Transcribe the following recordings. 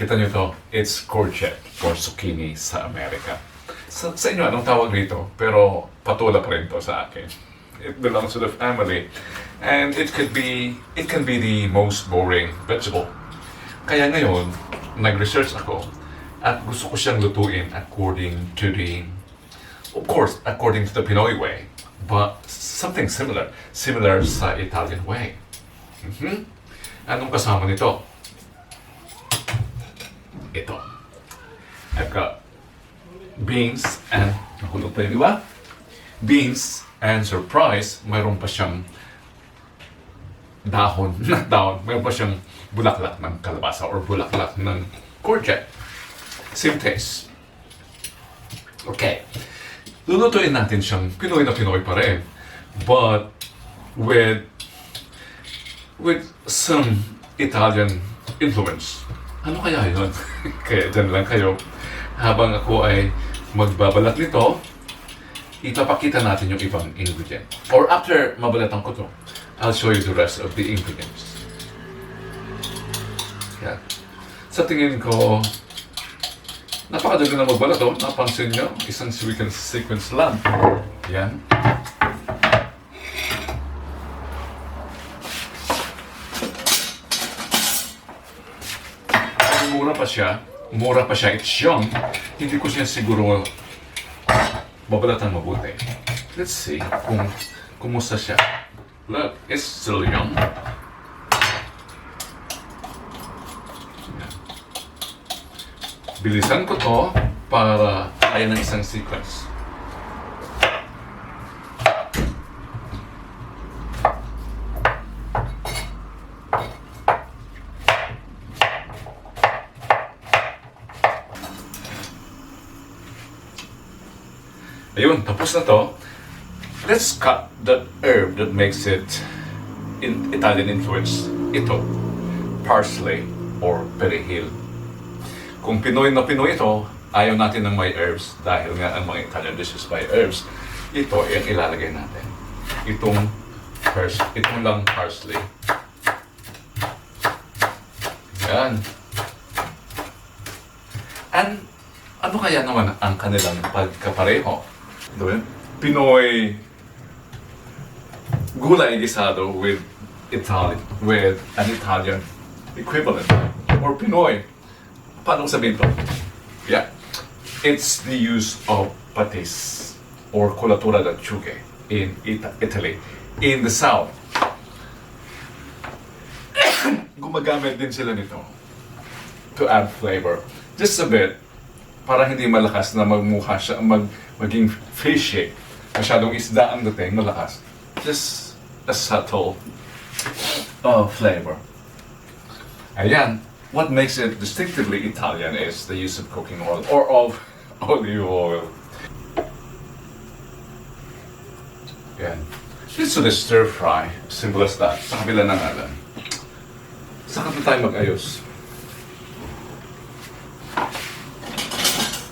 Kita nyo to, it's courgette or zucchini sa Amerika. Sa inyo, anong tawag rito? Pero patula pa rin to sa akin. It belongs to the family. And it can be the most boring vegetable. Kaya ngayon, nag-research ako at gusto ko siyang lutuin according to the Pinoy way. But something similar sa Italian way. Anong kasama nito? Ito. I've got beans and, nahulog pa yung iba? Beans and surprise, mayroon pa siyang dahon, mayroon pa siyang bulaklak ng kalabasa or bulaklak ng courgette. Same taste. Okay. Lulutuin natin siyang Pinoy na Pinoy pa rin, but with some Italian influence. Ano kaya yun? Kaya dyan lang kayo. Habang ako ay magbabalat nito, ipapakita natin yung ibang ingredient. Or after mabalatan ko to, I'll show you the rest of the ingredients. Yan. Sa tingin ko, napakadali na magbalat to. Napansin nyo, isang sequence lang. Yan. Mura pa siya, it's young, hindi ko siya siguro babalatan mabuti. Let's see kung kumusta siya. Look, it's still young. Bilisan ko to para kaya ng isang sequence. Ayun, tapos na to. Let's cut the herb that makes it in Italian influence. Ito, parsley or perejil. Kung Pinoy na Pinoy ito, ayaw natin ng may herbs dahil nga ang mga Italian dishes may herbs. Ito yung ilalagay natin. Itong lang parsley. Yan. And ano kaya naman ang kanilang pagkapareho? Pinoy gulay guisado with an Italian equivalent or Pinoy. Paano sabihin to? Yeah, it's the use of patis or colatura d'acciughe in Italy, in the south. Gumagamit din sila nito to add flavor, just a bit, para hindi malakas na magmukha siya, maging fishy. Masyadong isda ang dating, malakas. Just a subtle flavor. Ayan, what makes it distinctively Italian is the use of cooking oil or of olive oil. Ayan. Let's do the stir fry. Simple as that. Sa kabila na nga lang. Saka na tayo mag-ayos.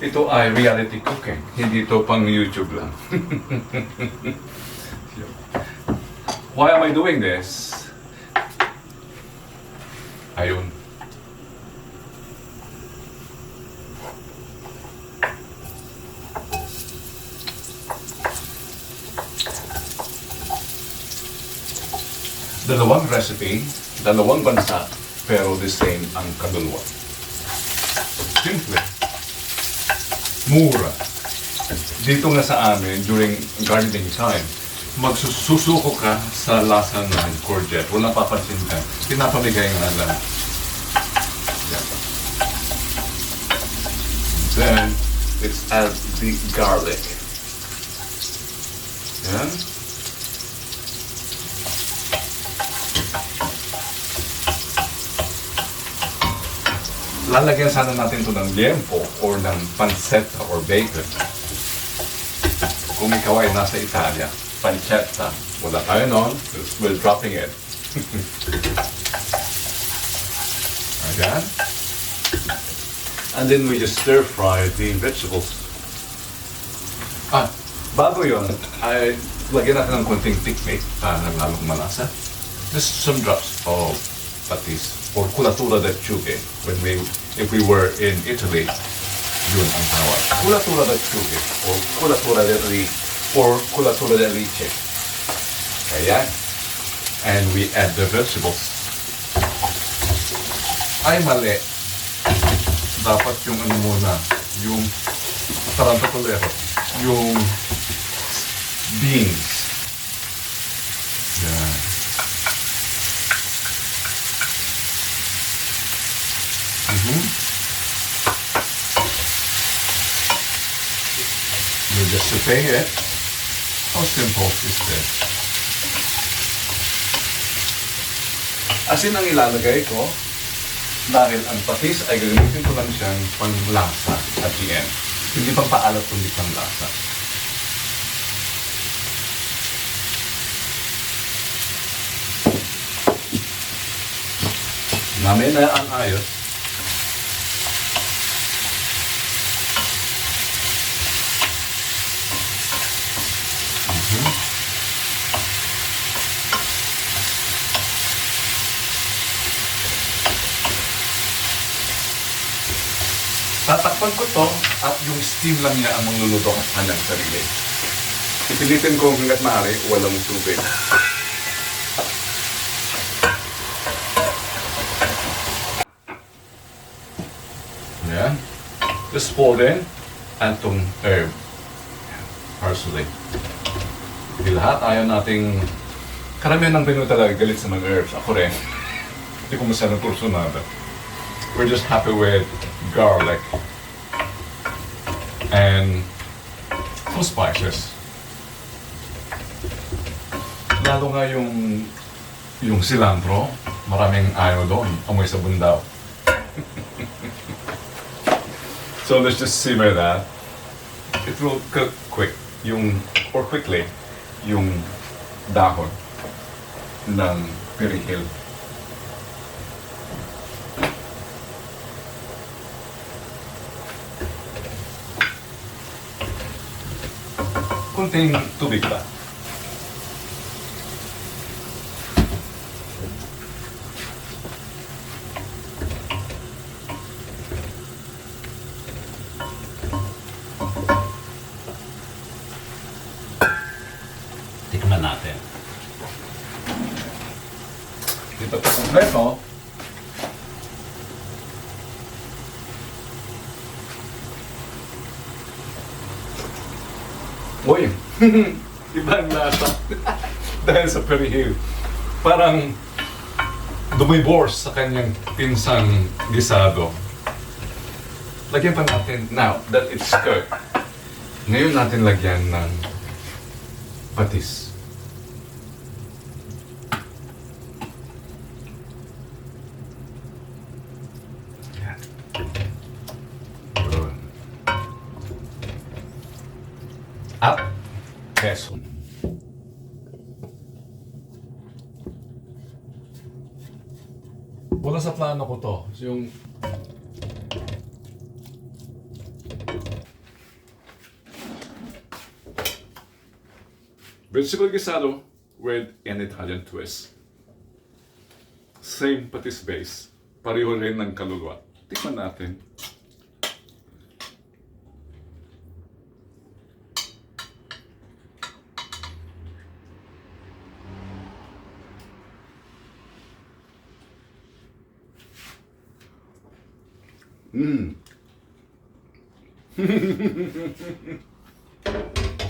Ito ay reality cooking, hindi ito pang YouTube lang. Why am I doing this? Ayun. Dalawang recipe, dalawang bansa, pero the same ang kaluluwa. Simple. Mura. Dito nga sa amin, during gardening time, magsusuko ka sa lasa ng courgette. Walang papansin ka. Pinapamigay nga lang. Yan. Then, let's add the garlic. Yan. Lalagyan sana natin ito ng liempo or ng pancetta or bacon. Kung ikaw ay nasa Italia, pancetta. Wala tayo noon, we're dropping it. Ayan. And then we just stir fry the vegetables. Bago yun, ay lagyan natin ng konting tikmik para lalong malasa. Just some drops of patis. or colatura del chuge. If we were in Italy, yun ang tawag. Colatura del chuge or colatura del alici. Ayan. And we add the vegetables. Ay, mali. Dapat yung ano muna, yung tarantacolero, yung beans. Yan. You just saute it. How simple is this? Asin ang ilalagay ko dahil ang patis ay gagamitin ko lang siyang panglasa at the end. Hindi pang paalat kundi panglasa. Namin na ang ayos. Tatakpan ko to at yung steam lang niya ang magluluto sa kanyang sarili. Ipilitin ko hanggat maaari, walang tubig. Yan. Just fold in and itong herb. Parsley. Hindi lahat, ayaw nating... Karamihan ng Pinoy talaga galit sa mga herbs. Ako rin. Hindi ko masyadong kursunada. We're just happy with garlic and some spices. Lalo nga yung cilantro, maraming ayaw doon, amoy sa bundaw. So let's just simmer that. It will cook quickly yung dahon ng perihil. Kunting tubig ba? Tikman natin. Dito pa kompleto. Uy! Ibang lasa. Dahil sa perihil. Parang dumibors sa kanyang pinsang guisado. Lagyan pa natin, now that it's cooked, ngayon natin lagyan ng patis. Yan. Yun. At queso. Wala sa plano ko to. Yung vegetable guisado with an Italian twist. Same patis base. Pareho rin ng kaluluwa. Tikman natin.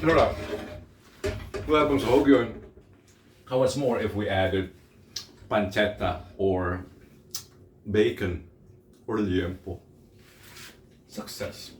Alright. Wala pang sahog yun. How much more if we added pancetta or bacon or liempo? Success.